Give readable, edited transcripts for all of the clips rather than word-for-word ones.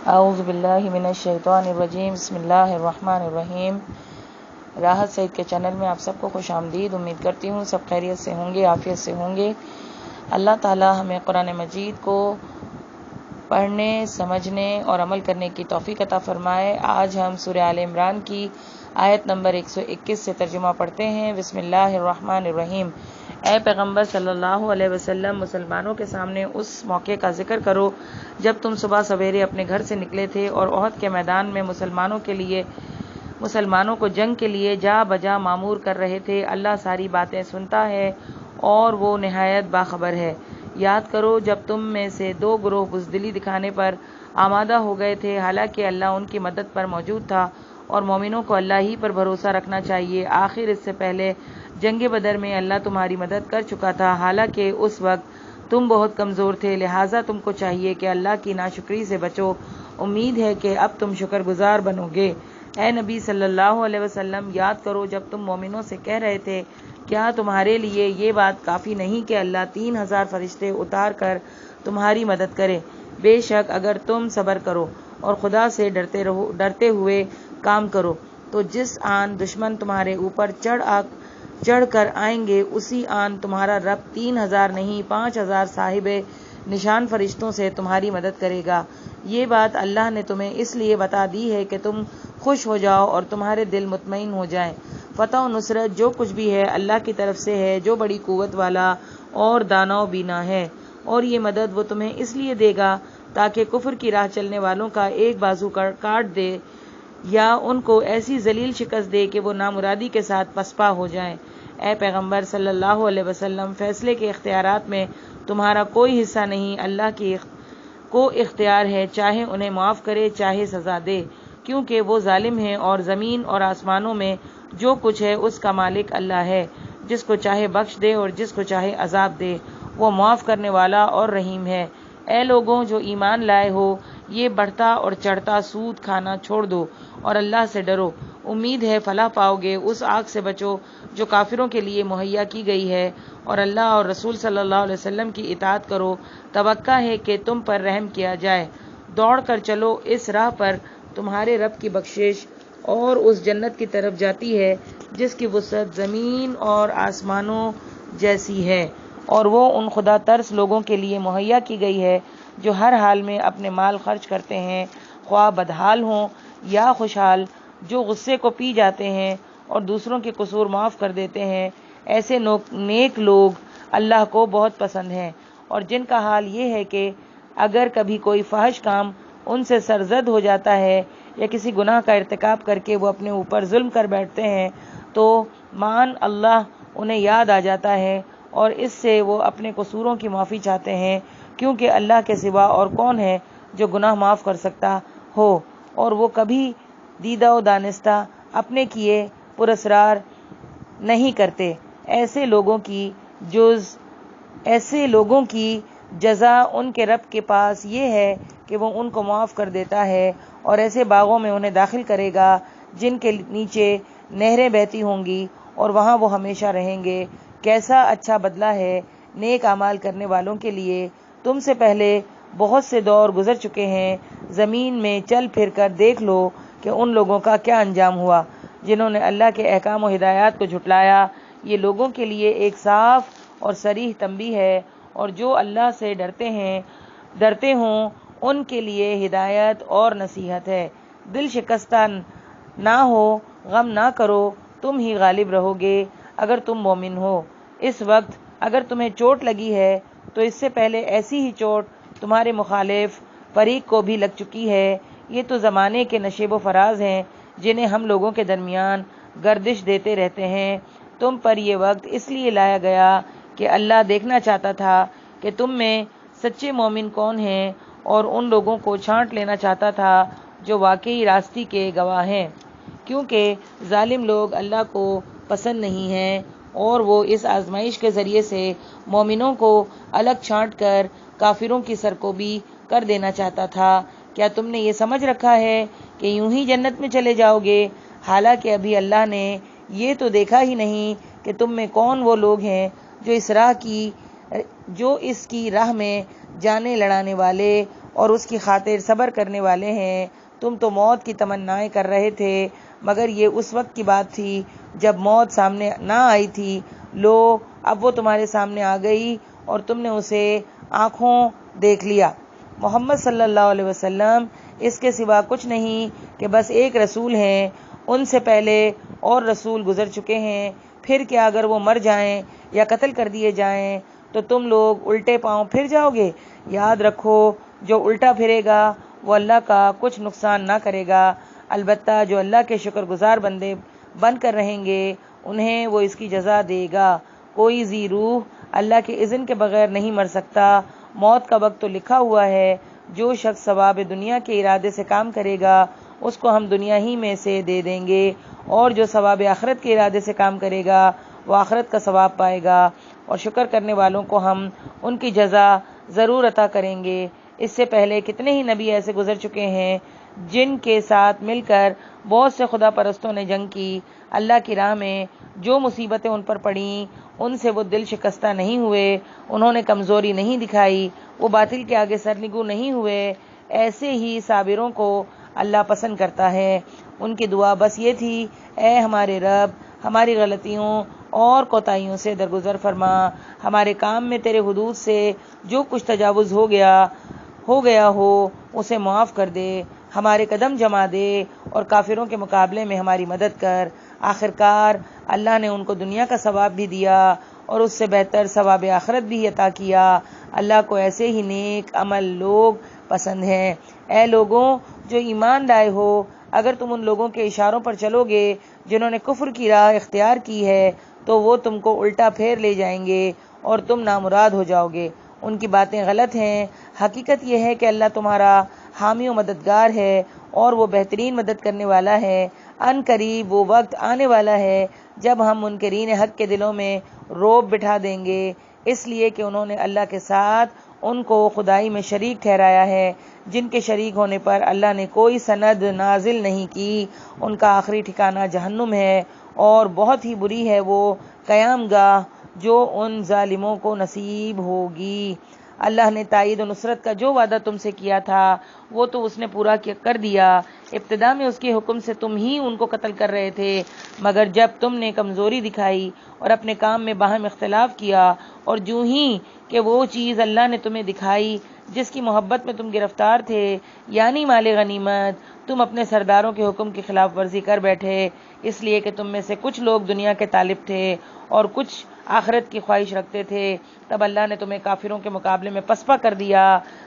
اعوذ باللہ من الشیطان الرجیم، بسم اللہ الرحمن الرحیم۔ راحت سعید کے چینل میں آپ سب کو خوش آمدید۔ امید کرتی ہوں سب خیریت سے ہوں گے، عافیت سے ہوں گے۔ اللہ تعالی ہمیں قرآن مجید کو پڑھنے، سمجھنے اور عمل کرنے کی توفیق عطا فرمائے۔ آج ہم سورہ آل عمران کی آیت نمبر 121 سے ترجمہ پڑھتے ہیں۔ بسم اللہ الرحمن الرحیم۔ اے پیغمبر صلی اللہ علیہ وسلم، مسلمانوں کے سامنے اس موقع کا ذکر کرو جب تم صبح سویرے اپنے گھر سے نکلے تھے اور احد کے میدان میں مسلمانوں کو جنگ کے لیے جا بجا مامور کر رہے تھے۔ اللہ ساری باتیں سنتا ہے اور وہ نہایت باخبر ہے۔ یاد کرو جب تم میں سے دو گروہ بزدلی دکھانے پر آمادہ ہو گئے تھے، حالانکہ اللہ ان کی مدد پر موجود تھا اور مومنوں کو اللہ ہی پر بھروسہ رکھنا چاہیے۔ آخر اس سے پہلے جنگ بدر میں اللہ تمہاری مدد کر چکا تھا، حالانکہ اس وقت تم بہت کمزور تھے، لہٰذا تم کو چاہیے کہ اللہ کی ناشکری سے بچو۔ امید ہے کہ اب تم شکر گزار بنو گے۔ اے نبی صلی اللہ علیہ وسلم، یاد کرو جب تم مومنوں سے کہہ رہے تھے، کیا تمہارے لیے یہ بات کافی نہیں کہ اللہ 3000 فرشتے اتار کر تمہاری مدد کرے؟ بے شک اگر تم صبر کرو اور خدا سے ڈرتے ہوئے کام کرو تو جس آن دشمن تمہارے اوپر چڑھ کر آئیں گے، اسی آن تمہارا رب 3000 نہیں 5000 صاحب نشان فرشتوں سے تمہاری مدد کرے گا۔ یہ بات اللہ نے تمہیں اس لیے بتا دی ہے کہ تم خوش ہو جاؤ اور تمہارے دل مطمئن ہو جائیں۔ فتح و نصرت جو کچھ بھی ہے اللہ کی طرف سے ہے، جو بڑی قوت والا اور دانا و بینا ہے، اور یہ مدد وہ تمہیں اس لیے دے گا تاکہ کفر کی راہ چلنے والوں کا ایک بازو کاٹ دے یا ان کو ایسی ذلیل شکست دے کہ وہ نامرادی کے ساتھ پسپا ہو جائیں۔ اے پیغمبر صلی اللہ علیہ وسلم، فیصلے کے اختیارات میں تمہارا کوئی حصہ نہیں، اللہ کو اختیار ہے، چاہے انہیں معاف کرے چاہے سزا دے، کیونکہ وہ ظالم ہے، اور زمین اور آسمانوں میں جو کچھ ہے اس کا مالک اللہ ہے، جس کو چاہے بخش دے اور جس کو چاہے عذاب دے، وہ معاف کرنے والا اور رحیم ہے۔ اے لوگوں جو ایمان لائے ہو، یہ بڑھتا اور چڑھتا سود کھانا چھوڑ دو اور اللہ سے ڈرو۔ امید ہے فلاح پاؤ گے۔ اس آگ سے بچو جو کافروں کے لیے مہیا کی گئی ہے، اور اللہ اور رسول صلی اللہ علیہ وسلم کی اطاعت کرو۔ توقع ہے کہ تم پر رحم کیا جائے۔ دوڑ کر چلو اس راہ پر تمہارے رب کی بخشش اور اس جنت کی طرف جاتی ہے جس کی وسعت زمین اور آسمانوں جیسی ہے، اور وہ ان خدا ترس لوگوں کے لیے مہیا کی گئی ہے جو ہر حال میں اپنے مال خرچ کرتے ہیں، خواہ بدحال ہوں یا خوشحال، جو غصے کو پی جاتے ہیں اور دوسروں کے قصور معاف کر دیتے ہیں۔ ایسے نیک لوگ اللہ کو بہت پسند ہیں، اور جن کا حال یہ ہے کہ اگر کبھی کوئی فحش کام ان سے سرزد ہو جاتا ہے یا کسی گناہ کا ارتکاب کر کے وہ اپنے اوپر ظلم کر بیٹھتے ہیں تو مان اللہ انہیں یاد آ جاتا ہے اور اس سے وہ اپنے قصوروں کی معافی چاہتے ہیں، کیونکہ اللہ کے سوا اور کون ہے جو گناہ معاف کر سکتا ہو، اور وہ کبھی دیدہ و دانستہ اپنے کیے پراسرار نہیں کرتے۔ ایسے لوگوں کی جزا ان کے رب کے پاس یہ ہے کہ وہ ان کو معاف کر دیتا ہے، اور ایسے باغوں میں انہیں داخل کرے گا جن کے نیچے نہریں بہتی ہوں گی، اور وہاں وہ ہمیشہ رہیں گے۔ کیسا اچھا بدلہ ہے نیک اعمال کرنے والوں کے لیے۔ تم سے پہلے بہت سے دور گزر چکے ہیں، زمین میں چل پھر کر دیکھ لو کہ ان لوگوں کا کیا انجام ہوا جنہوں نے اللہ کے احکام و ہدایات کو جھٹلایا۔ یہ لوگوں کے لیے ایک صاف اور صریح تنبیہ ہے، اور جو اللہ سے ڈرتے ہوں ان کے لیے ہدایت اور نصیحت ہے۔ دل شکستہ نہ ہو، غم نہ کرو، تم ہی غالب رہو گے اگر تم مومن ہو۔ اس وقت اگر تمہیں چوٹ لگی ہے تو اس سے پہلے ایسی ہی چوٹ تمہارے مخالف فریق کو بھی لگ چکی ہے۔ یہ تو زمانے کے نشیب و فراز ہیں جنہیں ہم لوگوں کے درمیان گردش دیتے رہتے ہیں۔ تم پر یہ وقت اس لیے لایا گیا کہ اللہ دیکھنا چاہتا تھا کہ تم میں سچے مومن کون ہیں، اور ان لوگوں کو چھانٹ لینا چاہتا تھا جو واقعی راستی کے گواہ ہیں، کیونکہ ظالم لوگ اللہ کو پسند نہیں ہیں، اور وہ اس آزمائش کے ذریعے سے مومنوں کو الگ چھانٹ کر کافروں کی سرکوبی کر دینا چاہتا تھا۔ کیا تم نے یہ سمجھ رکھا ہے کہ یوں ہی جنت میں چلے جاؤ گے، حالانکہ ابھی اللہ نے یہ تو دیکھا ہی نہیں کہ تم میں کون وہ لوگ ہیں جو اس کی راہ میں جانیں لڑانے والے اور اس کی خاطر صبر کرنے والے ہیں۔ تم تو موت کی تمنائیں کر رہے تھے، مگر یہ اس وقت کی بات تھی جب موت سامنے نہ آئی تھی۔ لو اب وہ تمہارے سامنے آ گئی اور تم نے اسے آنکھوں دیکھ لیا۔ محمد صلی اللہ علیہ وسلم اس کے سوا کچھ نہیں کہ بس ایک رسول ہیں۔ ان سے پہلے اور رسول گزر چکے ہیں، پھر کیا اگر وہ مر جائیں یا قتل کر دیے جائیں تو تم لوگ الٹے پاؤں پھر جاؤ گے؟ یاد رکھو، جو الٹا پھرے گا وہ اللہ کا کچھ نقصان نہ کرے گا، البتہ جو اللہ کے شکر گزار بندے بن کر رہیں گے انہیں وہ اس کی جزا دے گا۔ کوئی ذی روح اللہ کے اذن کے بغیر نہیں مر سکتا۔ موت کا وقت تو لکھا ہوا ہے۔ جو شخص ثواب دنیا کے ارادے سے کام کرے گا اس کو ہم دنیا ہی میں سے دے دیں گے، اور جو ثواب آخرت کے ارادے سے کام کرے گا وہ آخرت کا ثواب پائے گا، اور شکر کرنے والوں کو ہم ان کی جزا ضرور عطا کریں گے۔ اس سے پہلے کتنے ہی نبی ایسے گزر چکے ہیں جن کے ساتھ مل کر بہت سے خدا پرستوں نے جنگ کی۔ اللہ کی راہ میں جو مصیبتیں ان پر پڑیں ان سے وہ دل شکستہ نہیں ہوئے، انہوں نے کمزوری نہیں دکھائی، وہ باطل کے آگے سرنگو نہیں ہوئے۔ ایسے ہی صابروں کو اللہ پسند کرتا ہے۔ ان کی دعا بس یہ تھی، اے ہمارے رب، ہماری غلطیوں اور کوتاہیوں سے درگزر فرما، ہمارے کام میں تیرے حدود سے جو کچھ تجاوز ہو گیا ہو اسے معاف کر دے، ہمارے قدم جما دے اور کافروں کے مقابلے میں ہماری مدد کر۔ آخرکار اللہ نے ان کو دنیا کا ثواب بھی دیا اور اس سے بہتر ثواب آخرت بھی عطا کیا۔ اللہ کو ایسے ہی نیک عمل لوگ پسند ہیں۔ اے لوگوں جو ایمان لائے ہو، اگر تم ان لوگوں کے اشاروں پر چلو گے جنہوں نے کفر کی راہ اختیار کی ہے تو وہ تم کو الٹا پھیر لے جائیں گے اور تم نامراد ہو جاؤ گے۔ ان کی باتیں غلط ہیں۔ حقیقت یہ ہے کہ اللہ تمہارا حامی و مددگار ہے اور وہ بہترین مدد کرنے والا ہے۔ ان قریب وہ وقت آنے والا ہے جب ہم منکرین حق کے دلوں میں رعب بٹھا دیں گے، اس لیے کہ انہوں نے اللہ کے ساتھ ان کو خدائی میں شریک ٹھہرایا ہے، جن کے شریک ہونے پر اللہ نے کوئی سند نازل نہیں کی۔ ان کا آخری ٹھکانہ جہنم ہے اور بہت ہی بری ہے وہ قیام گاہ جو ان ظالموں کو نصیب ہوگی۔ اللہ نے تائید و نصرت کا جو وعدہ تم سے کیا تھا وہ تو اس نے پورا کر دیا۔ ابتدا میں اس کے حکم سے تم ہی ان کو قتل کر رہے تھے، مگر جب تم نے کمزوری دکھائی اور اپنے کام میں باہم اختلاف کیا، اور جو ہی کہ وہ چیز اللہ نے تمہیں دکھائی جس کی محبت میں تم گرفتار تھے، یعنی مال غنیمت، تم اپنے سرداروں کے حکم کی خلاف ورزی کر بیٹھے، اس لیے کہ تم میں سے کچھ لوگ دنیا کے طالب تھے اور کچھ آخرت کی خواہش رکھتے تھے۔ تب اللہ نے تمہیں کافروں کے مقابلے میں پسپا کر دیا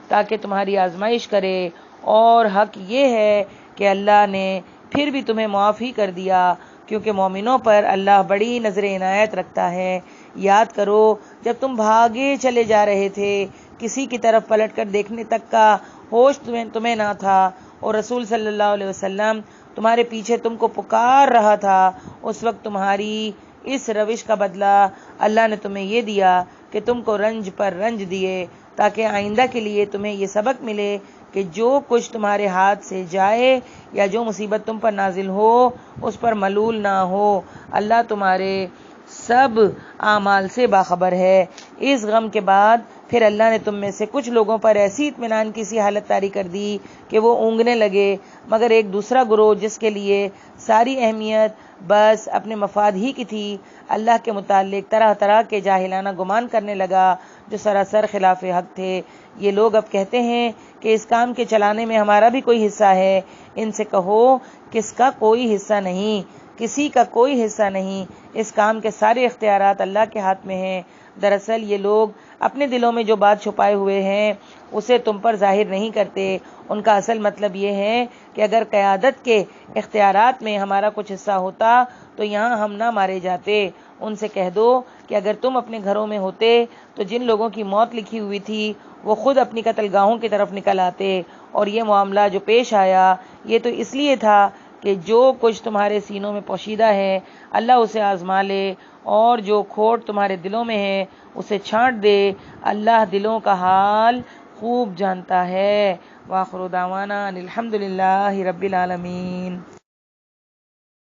تاکہ تمہاری آزمائش کرے، اور حق یہ ہے کہ اللہ نے پھر بھی تمہیں معاف ہی کر دیا، کیونکہ مومنوں پر اللہ بڑی نظر عنایت رکھتا ہے۔ یاد کرو جب تم بھاگے چلے جا رہے تھے، کسی کی طرف پلٹ کر دیکھنے تک کا ہوش تمہیں نہ تھا، اور رسول صلی اللہ علیہ وسلم تمہارے پیچھے تم کو پکار رہا تھا۔ اس وقت تمہاری اس روش کا بدلہ اللہ نے تمہیں یہ دیا کہ تم کو رنج پر رنج دیے، تاکہ آئندہ کے لیے تمہیں یہ سبق ملے کہ جو کچھ تمہارے ہاتھ سے جائے یا جو مصیبت تم پر نازل ہو اس پر ملول نہ ہو۔ اللہ تمہارے سب اعمال سے باخبر ہے۔ اس غم کے بعد پھر اللہ نے تم میں سے کچھ لوگوں پر ایسی اطمینان کی سی حالت طاری کر دی کہ وہ اونگنے لگے، مگر ایک دوسرا گروہ جس کے لیے ساری اہمیت بس اپنے مفاد ہی کی تھی، اللہ کے متعلق طرح طرح کے جاہلانہ گمان کرنے لگا جو سراسر خلاف حق تھے۔ یہ لوگ اب کہتے ہیں کہ اس کام کے چلانے میں ہمارا بھی کوئی حصہ ہے۔ ان سے کہو کس کا کوئی حصہ نہیں، کسی کا کوئی حصہ نہیں، اس کام کے سارے اختیارات اللہ کے ہاتھ میں ہیں۔ دراصل یہ لوگ اپنے دلوں میں جو بات چھپائے ہوئے ہیں اسے تم پر ظاہر نہیں کرتے۔ ان کا اصل مطلب یہ ہے کہ اگر قیادت کے اختیارات میں ہمارا کچھ حصہ ہوتا تو یہاں ہم نہ مارے جاتے۔ ان سے کہہ دو کہ اگر تم اپنے گھروں میں ہوتے تو جن لوگوں کی موت لکھی ہوئی تھی وہ خود اپنی قتل گاہوں کی طرف نکل آتے، اور یہ معاملہ جو پیش آیا یہ تو اس لیے تھا کہ جو کچھ تمہارے سینوں میں پوشیدہ ہے اللہ اسے آزما لے، اور جو کھوٹ تمہارے دلوں میں ہے اسے چھانٹ دے۔ اللہ دلوں کا حال خوب جانتا ہے۔ وآخر دعوانا الحمدللہ رب العالمین۔